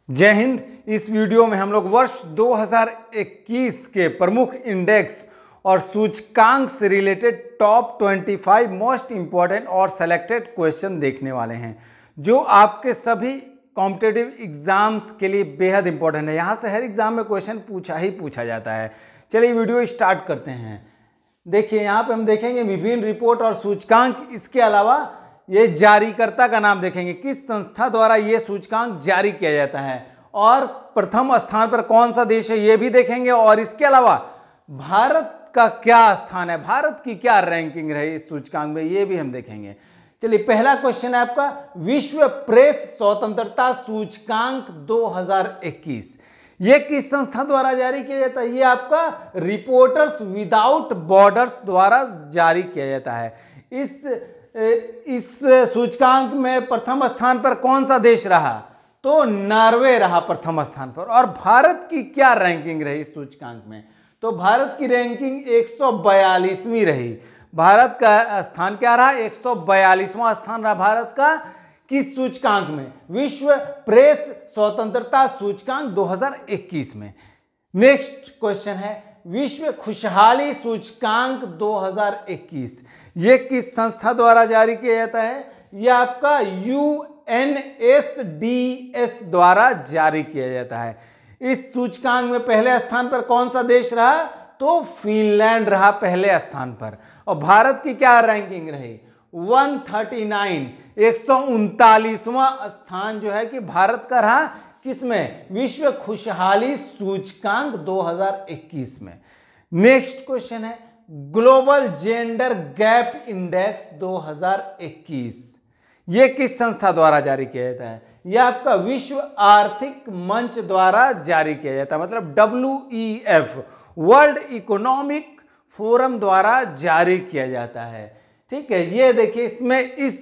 जय हिंद। इस वीडियो में हम लोग वर्ष 2021 के प्रमुख इंडेक्स और सूचकांक से रिलेटेड टॉप 25 मोस्ट इंपॉर्टेंट और सेलेक्टेड क्वेश्चन देखने वाले हैं जो आपके सभी कॉम्पिटिटिव एग्जाम्स के लिए बेहद इंपॉर्टेंट है। यहाँ से हर एग्जाम में क्वेश्चन पूछा जाता है। चलिए वीडियो स्टार्ट करते हैं। देखिए यहाँ पे हम देखेंगे विभिन्न रिपोर्ट और सूचकांक। इसके अलावा ये जारीकर्ता का नाम देखेंगे, किस संस्था द्वारा ये सूचकांक जारी किया जाता है और प्रथम स्थान पर कौन सा देश है ये भी देखेंगे। और इसके अलावा भारत का क्या स्थान है, भारत की क्या रैंकिंग रही इस सूचकांक में, ये भी हम देखेंगे। चलिए पहला क्वेश्चन है आपका, विश्व प्रेस स्वतंत्रता सूचकांक 2021 ये किस संस्था द्वारा जारी किया जाता है? ये आपका रिपोर्टर्स विदाउट बॉर्डर्स द्वारा जारी किया जाता है। इस सूचकांक में प्रथम स्थान पर कौन सा देश रहा? तो नॉर्वे रहा प्रथम स्थान पर। और भारत की क्या रैंकिंग रही इस सूचकांक में? तो भारत की रैंकिंग 142वीं रही। भारत का स्थान क्या रहा? 142वां स्थान रहा भारत का। किस सूचकांक में? विश्व प्रेस स्वतंत्रता सूचकांक 2021 में। नेक्स्ट क्वेश्चन है, विश्व खुशहाली सूचकांक 2021 ये किस संस्था द्वारा जारी किया जाता है? यह आपका UNSDS द्वारा जारी किया जाता है। इस सूचकांक में पहले स्थान पर कौन सा देश रहा? तो फिनलैंड रहा पहले स्थान पर। और भारत की क्या रैंकिंग रही? 139 139वां स्थान जो है कि भारत का रहा। किसमें? विश्व खुशहाली सूचकांक 2021 में। नेक्स्ट क्वेश्चन है, ग्लोबल जेंडर गैप इंडेक्स 2021 ये किस संस्था द्वारा जारी किया जाता है? यह आपका विश्व आर्थिक मंच द्वारा जारी किया जाता है, मतलब WEF वर्ल्ड इकोनॉमिक फोरम द्वारा जारी किया जाता है। ठीक है, ये देखिए इसमें इस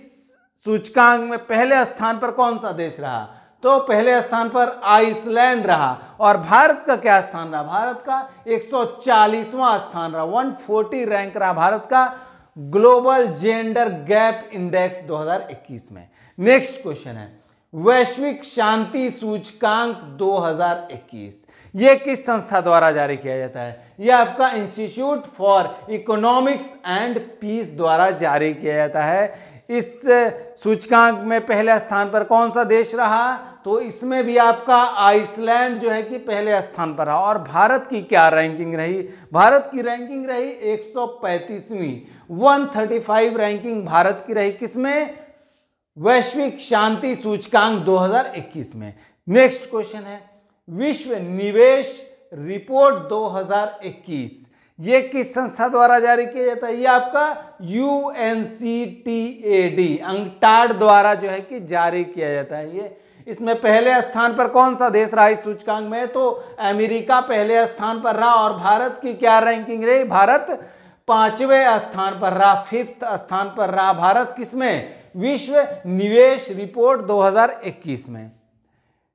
सूचकांक में पहले स्थान पर कौन सा देश रहा? तो पहले स्थान पर आइसलैंड रहा। और भारत का क्या स्थान रहा? भारत का 140वां स्थान रहा, 140 रैंक रहा भारत का ग्लोबल जेंडर गैप इंडेक्स 2021 में। नेक्स्ट क्वेश्चन है, वैश्विक शांति सूचकांक 2021 ये किस संस्था द्वारा जारी किया जाता है? यह आपका Institute for Economics and Peace द्वारा जारी किया जाता है। इस सूचकांक में पहले स्थान पर कौन सा देश रहा? तो इसमें भी आपका आइसलैंड जो है कि पहले स्थान पर रहा। और भारत की क्या रैंकिंग रही? भारत की रैंकिंग रही 135वीं, 135 रैंकिंग भारत की रही। किसमें? वैश्विक शांति सूचकांक 2021 में। नेक्स्ट क्वेश्चन है, विश्व निवेश रिपोर्ट 2021 ये किस संस्था द्वारा जारी किया जाता है? ये आपका UNCTAD अंकटाड द्वारा जो है कि जारी किया जाता है। ये इसमें पहले स्थान पर कौन सा देश रहा इस सूचकांक में? तो अमेरिका पहले स्थान पर रहा। और भारत की क्या रैंकिंग रही? भारत 5वें स्थान पर रहा, 5th स्थान पर रहा भारत। किसमें? विश्व निवेश रिपोर्ट 2021 में।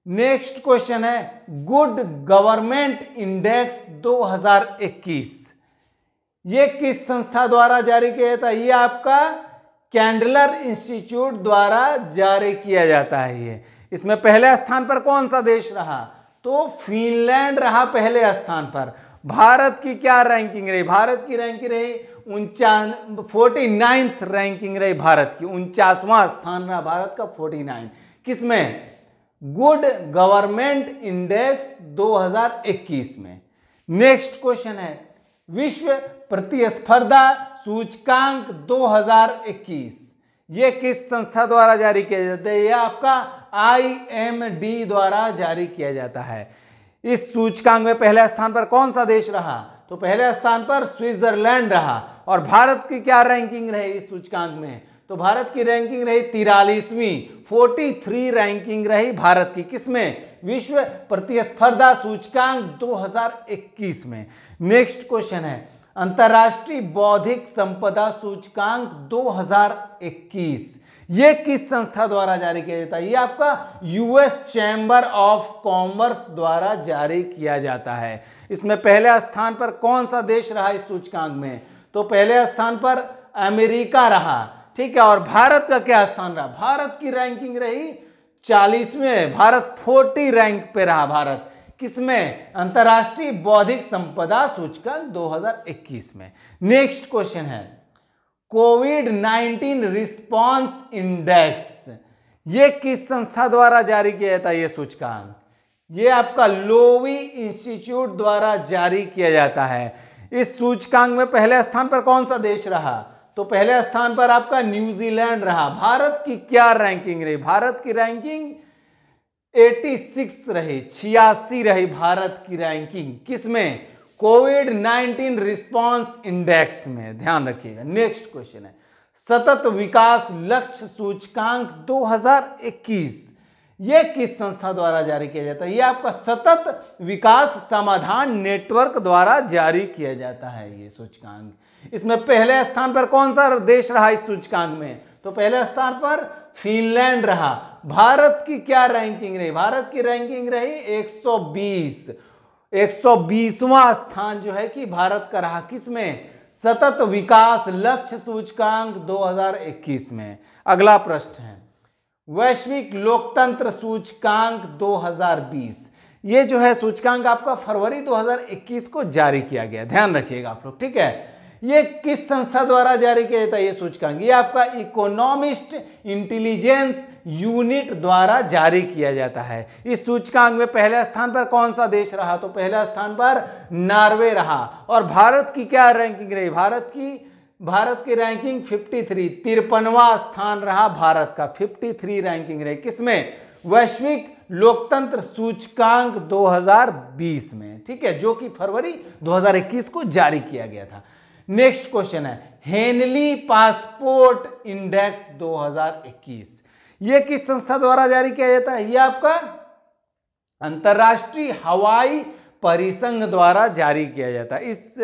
नेक्स्ट क्वेश्चन है, गुड गवर्नमेंट इंडेक्स 2021 ये किस संस्था द्वारा जारी किया जाता है? ये आपका कैंडलर इंस्टीट्यूट द्वारा जारी किया जाता है। ये इसमें पहले स्थान पर कौन सा देश रहा? तो फिनलैंड रहा पहले स्थान पर। भारत की क्या रैंकिंग रही? भारत की रैंकिंग रही 49th रैंकिंग रही भारत की, 49वां स्थान रहा भारत का 49। किसमें? गुड गवर्नमेंट इंडेक्स 2021 में। नेक्स्ट क्वेश्चन है, विश्व प्रतिस्पर्धा सूचकांक 2021 ये किस संस्था द्वारा जारी किया जाता है? यह आपका IMD द्वारा जारी किया जाता है। इस सूचकांक में पहले स्थान पर कौन सा देश रहा? तो पहले स्थान पर स्विट्जरलैंड रहा। और भारत की क्या रैंकिंग रही इस सूचकांक में? तो भारत की रैंकिंग रही 43वीं, 43 रैंकिंग रही भारत की। किसमें? विश्व प्रतिस्पर्धा सूचकांक 2021 में। नेक्स्ट क्वेश्चन है, अंतरराष्ट्रीय बौद्धिक संपदा सूचकांक 2021 ये किस संस्था द्वारा जारी किया जाता है? ये आपका US चैम्बर ऑफ कॉमर्स द्वारा जारी किया जाता है। इसमें पहले स्थान पर कौन सा देश रहा इस सूचकांक में? तो पहले स्थान पर अमेरिका रहा। ठीक है, और भारत का क्या स्थान रहा? भारत की रैंकिंग रही 40वें, भारत 40 रैंक पे रहा। भारत किसमें? अंतरराष्ट्रीय बौद्धिक संपदा सूचकांक 2021 में। नेक्स्ट क्वेश्चन है कोविड-19 रिस्पांस इंडेक्स, ये किस संस्था द्वारा जारी किया जाता है? ये सूचकांक ये आपका लोवी इंस्टीट्यूट द्वारा जारी किया जाता है। इस सूचकांक में पहले स्थान पर कौन सा देश रहा? तो पहले स्थान पर आपका न्यूजीलैंड रहा। भारत की क्या रैंकिंग रही? भारत की रैंकिंग 86 रही, 86 रही भारत की रैंकिंग। किसमें? कोविड-19 रिस्पांस इंडेक्स में, ध्यान रखिएगा। नेक्स्ट क्वेश्चन है सतत विकास लक्ष्य सूचकांक 2021, ये किस संस्था द्वारा जारी किया जाता है? ये आपका सतत विकास समाधान नेटवर्क द्वारा जारी किया जाता है ये सूचकांक। इसमें पहले स्थान पर कौन सा देश रहा इस सूचकांक में? तो पहले स्थान पर फिनलैंड रहा। भारत की क्या रैंकिंग रही? भारत की रैंकिंग रही 120, 120वां स्थान जो है कि भारत का रहा। किसमें? सतत विकास लक्ष्य सूचकांक 2021 में। अगला प्रश्न है वैश्विक लोकतंत्र सूचकांक 2020, ये जो है सूचकांक आपका फरवरी 2021 को जारी किया गया, ध्यान रखिएगा आप लोग, ठीक है। ये किस संस्था द्वारा जारी किया जाता है ये सूचकांक? ये आपका इकोनॉमिस्ट इंटेलिजेंस यूनिट द्वारा जारी किया जाता है। इस सूचकांक में पहले स्थान पर कौन सा देश रहा? तो पहले स्थान पर नॉर्वे रहा। और भारत की क्या रैंकिंग रही? भारत की रैंकिंग 53, 53वां स्थान रहा भारत का, 53 रैंकिंग रही। किसमें? वैश्विक लोकतंत्र सूचकांक 2020 में, ठीक है, जो कि फरवरी 2021 को जारी किया गया था। नेक्स्ट क्वेश्चन है हेनली पासपोर्ट इंडेक्स 2021, ये किस संस्था द्वारा जारी किया जाता है? ये आपका अंतरराष्ट्रीय हवाई परिसंघ द्वारा जारी किया जाता है। इस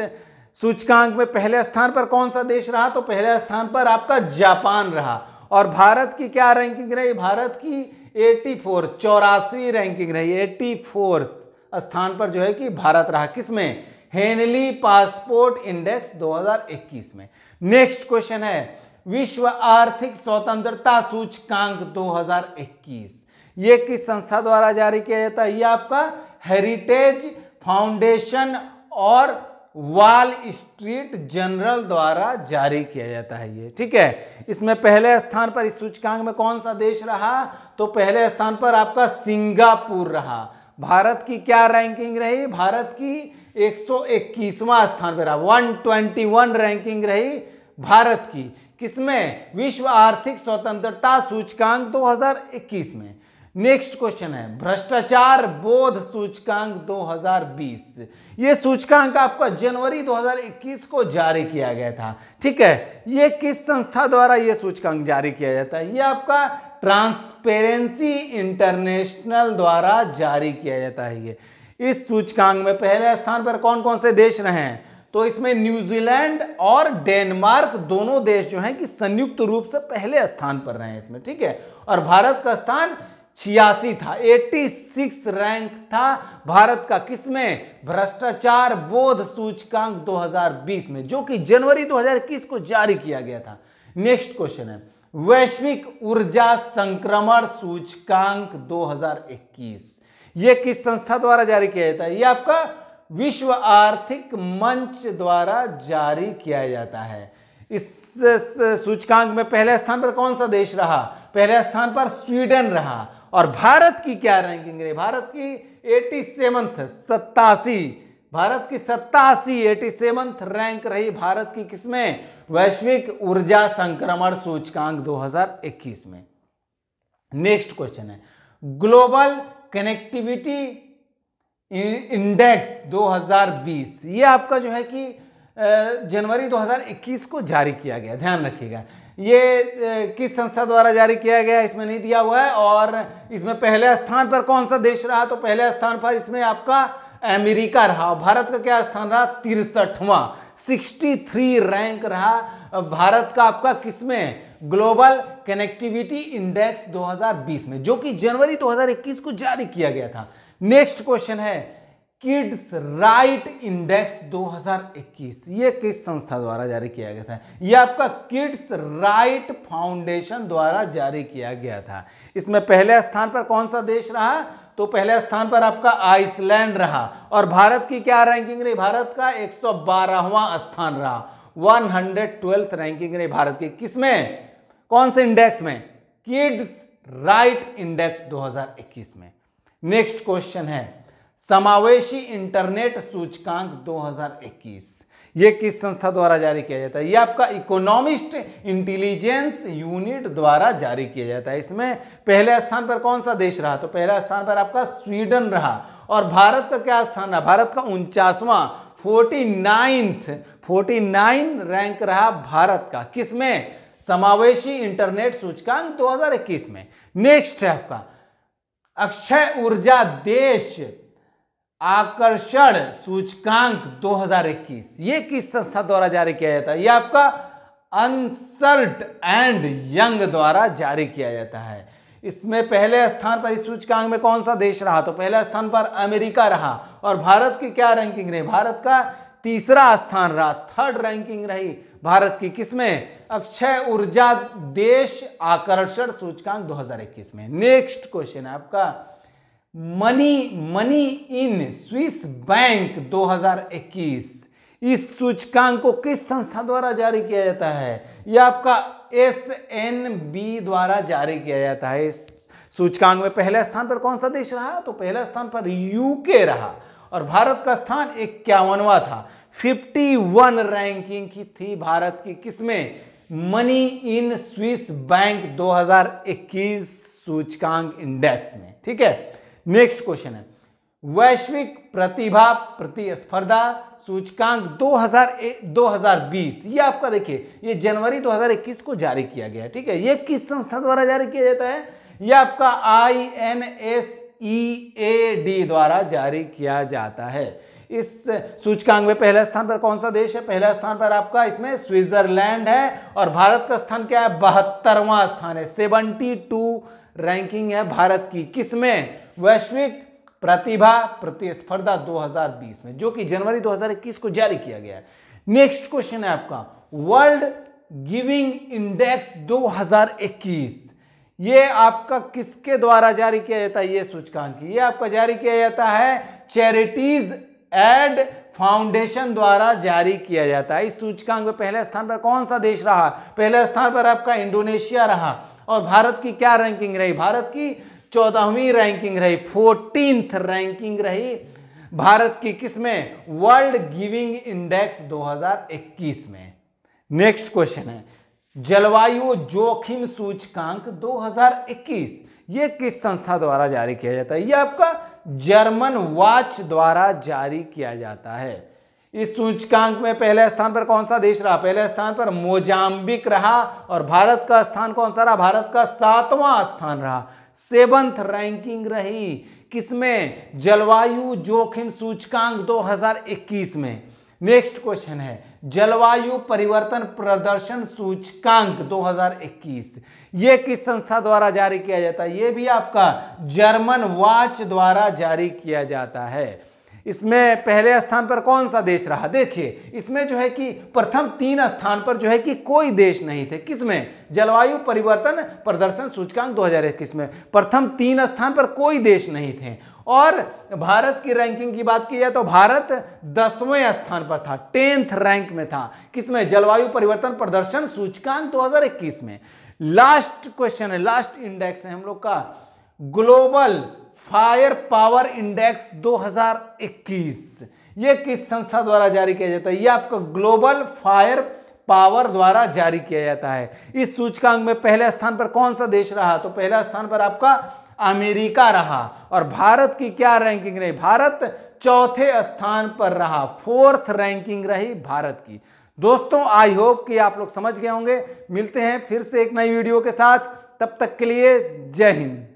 सूचकांक में पहले स्थान पर कौन सा देश रहा? तो पहले स्थान पर आपका जापान रहा। और भारत की क्या रैंकिंग रही? भारत की 84, 84वीं रैंकिंग रही, 84 स्थान पर जो है कि भारत रहा। किसमें? हेनली पासपोर्ट इंडेक्स 2021 में। नेक्स्ट क्वेश्चन है विश्व आर्थिक स्वतंत्रता सूचकांक 2021, ये किस संस्था द्वारा जारी किया जाता है? ये आपका हेरिटेज फाउंडेशन और वॉल स्ट्रीट जर्नल द्वारा जारी किया जाता है ये, ठीक है। इसमें पहले स्थान पर इस सूचकांक में कौन सा देश रहा? तो पहले स्थान पर आपका सिंगापुर रहा। भारत की क्या रैंकिंग रही? भारत की 121वां स्थान पर रहा, 121 रैंकिंग रही भारत की। किसमें? विश्व आर्थिक स्वतंत्रता सूचकांक 2021 में। नेक्स्ट क्वेश्चन है भ्रष्टाचार बोध सूचकांक 2020, ये सूचकांक आपका जनवरी 2021 को जारी किया गया था, ठीक है। ये किस संस्था द्वारा ये सूचकांक जारी किया जाता है? ये आपका ट्रांसपेरेंसी इंटरनेशनल द्वारा जारी किया जाता है ये। इस सूचकांक में पहले स्थान पर कौन कौन से देश रहे हैं? तो इसमें न्यूजीलैंड और डेनमार्क दोनों देश जो हैं कि संयुक्त रूप से पहले स्थान पर रहे हैं इसमें, ठीक है। और भारत का स्थान 86 था, 86 रैंक था भारत का। किसमें? भ्रष्टाचार बोध सूचकांक 2020 में, जो कि जनवरी 2021 को जारी किया गया था। नेक्स्ट क्वेश्चन है वैश्विक ऊर्जा संक्रमण सूचकांक 2021, ये किस संस्था द्वारा जारी किया जाता है? ये आपका विश्व आर्थिक मंच द्वारा जारी किया जाता है। इस सूचकांक में पहले स्थान पर कौन सा देश रहा? पहले स्थान पर स्वीडन रहा। और भारत की क्या रैंकिंग रही? भारत की 87, भारत की 87 रैंक रही भारत की। किसमें? वैश्विक ऊर्जा संक्रमण सूचकांक 2021 में। नेक्स्ट क्वेश्चन है ग्लोबल कनेक्टिविटी इंडेक्स 2020, ये आपका जो है कि जनवरी 2021 को जारी किया गया, ध्यान रखिएगा। ये किस संस्था द्वारा जारी किया गया इसमें नहीं दिया हुआ है। और इसमें पहले स्थान पर कौन सा देश रहा? तो पहले स्थान पर इसमें आपका अमेरिका रहा। भारत का क्या स्थान रहा? 63वां, 63 रैंक रहा भारत का आपका। किसमें? ग्लोबल कनेक्टिविटी इंडेक्स 2020 में, जो कि जनवरी 2021 को जारी किया गया था। नेक्स्ट क्वेश्चन है किड्स राइट इंडेक्स 2021, ये किस संस्था द्वारा जारी किया गया था? ये आपका किड्स राइट फाउंडेशन द्वारा जारी किया गया था। इसमें पहले स्थान पर कौन सा देश रहा? तो पहले स्थान पर आपका आइसलैंड रहा। और भारत की क्या रैंकिंग रही? भारत का 112वां स्थान रहा। 112th रैंकिंग रही भारत की। किसमें? कौन से इंडेक्स में? किड्स राइट इंडेक्स 2021 में। नेक्स्ट क्वेश्चन है समावेशी इंटरनेट सूचकांक 2021, ये किस संस्था द्वारा जारी किया जाता है? ये आपका इकोनॉमिस्ट इंटेलिजेंस यूनिट द्वारा जारी किया जाता है। इसमें पहले स्थान पर कौन सा देश रहा? तो पहला स्थान पर आपका स्वीडन रहा। और भारत का क्या स्थान रहा? भारत का 49वां 49 रैंक रहा भारत का। किसमें? समावेशी इंटरनेट सूचकांक 2021 में। नेक्स्ट है आपका अक्षय ऊर्जा देश आकर्षण सूचकांक 2021, ये किस संस्था द्वारा जारी किया जाता है? ये आपका अंसर्ट एंड यंग द्वारा जारी किया जाता है। इसमें पहले स्थान पर इस सूचकांक में कौन सा देश रहा? तो पहले स्थान पर अमेरिका रहा। और भारत की क्या रैंकिंग रही? भारत का 3रा स्थान रहा, 3rd रैंकिंग रही भारत की। किसमें? अक्षय ऊर्जा देश आकर्षण सूचकांक 2021 में। नेक्स्ट क्वेश्चन है आपका मनी इन स्विस बैंक 2021, इस सूचकांक को किस संस्था द्वारा जारी किया जाता है? यह आपका SNB द्वारा जारी किया जाता है। इस सूचकांक में पहले स्थान पर कौन सा देश रहा? तो पहले स्थान पर यूके रहा। और भारत का स्थान 51वां था। 51 रैंकिंग की थी भारत की। किसमें? मनी इन स्विस बैंक 2021 सूचकांक इंडेक्स में। ठीक है। नेक्स्ट क्वेश्चन है वैश्विक प्रतिभा प्रतिस्पर्धा सूचकांक 2020, ये आपका देखिए ये जनवरी 2021 को जारी किया गया है। ठीक है। ये किस संस्था द्वारा जारी किया जाता है? ये आपका INSEAD द्वारा जारी किया जाता है। इस सूचकांक में पहले स्थान पर कौन सा देश है? पहला स्थान पर आपका इसमें स्विट्जरलैंड है। और भारत का स्थान क्या है? 72वां स्थान है। 72 रैंकिंग है भारत की। किसमें? वैश्विक प्रतिभा प्रतिस्पर्धा 2020 में, जो कि जनवरी 2021 को जारी किया गया है। नेक्स्ट क्वेश्चन है आपका वर्ल्ड गिविंग इंडेक्स 2021, ये आपका किसके द्वारा जारी किया जाता है? ये सूचकांक ये आपका जारी किया जाता है चैरिटीज एड फाउंडेशन द्वारा जारी किया जाता है। इस सूचकांक में पहले स्थान पर कौन सा देश रहा? पहले स्थान पर आपका इंडोनेशिया रहा। और भारत की क्या रैंकिंग रही? भारत की 14वीं रैंकिंग रही, 14th रैंकिंग रही भारत की। किसमें? वर्ल्ड गिविंग इंडेक्स 2021 में। नेक्स्ट क्वेश्चन है जलवायु जोखिम सूचकांक 2021, ये किस संस्था द्वारा जारी किया जाता है? ये आपका जर्मन वॉच द्वारा जारी किया जाता है। इस सूचकांक में पहले स्थान पर कौन सा देश रहा? पहले स्थान पर मोजाम्बिक रहा। और भारत का स्थान कौन सा रहा? भारत का 7वां स्थान रहा, 7th रैंकिंग रही। किसमें? जलवायु जोखिम सूचकांक 2021 में। नेक्स्ट क्वेश्चन है जलवायु परिवर्तन प्रदर्शन सूचकांक 2021, ये किस संस्था द्वारा जारी किया जाता है? ये भी आपका जर्मन वॉच द्वारा जारी किया जाता है। इसमें पहले स्थान पर कौन सा देश रहा? देखिए इसमें जो है कि प्रथम 3 स्थान पर जो है कि कोई देश नहीं थे। किसमें? जलवायु परिवर्तन प्रदर्शन सूचकांक 2021 में प्रथम 3 स्थान पर कोई देश नहीं थे। और भारत की रैंकिंग की बात की जाए तो भारत 10वें स्थान पर था, 10th रैंक में था। किसमें? जलवायु परिवर्तन प्रदर्शन सूचकांक 2021 में। लास्ट क्वेश्चन है, लास्ट इंडेक्स है हम लोग का ग्लोबल फायर पावर इंडेक्स 2021, ये किस संस्था द्वारा जारी किया जाता है? ये आपका ग्लोबल फायर पावर द्वारा जारी किया जाता है। इस सूचकांक में पहले स्थान पर कौन सा देश रहा? तो पहला स्थान पर आपका अमेरिका रहा। और भारत की क्या रैंकिंग रही? भारत 4थे स्थान पर रहा, 4th रैंकिंग रही भारत की। दोस्तों आई होप कि आप लोग समझ गए होंगे। मिलते हैं फिर से एक नई वीडियो के साथ, तब तक के लिए जय हिंद।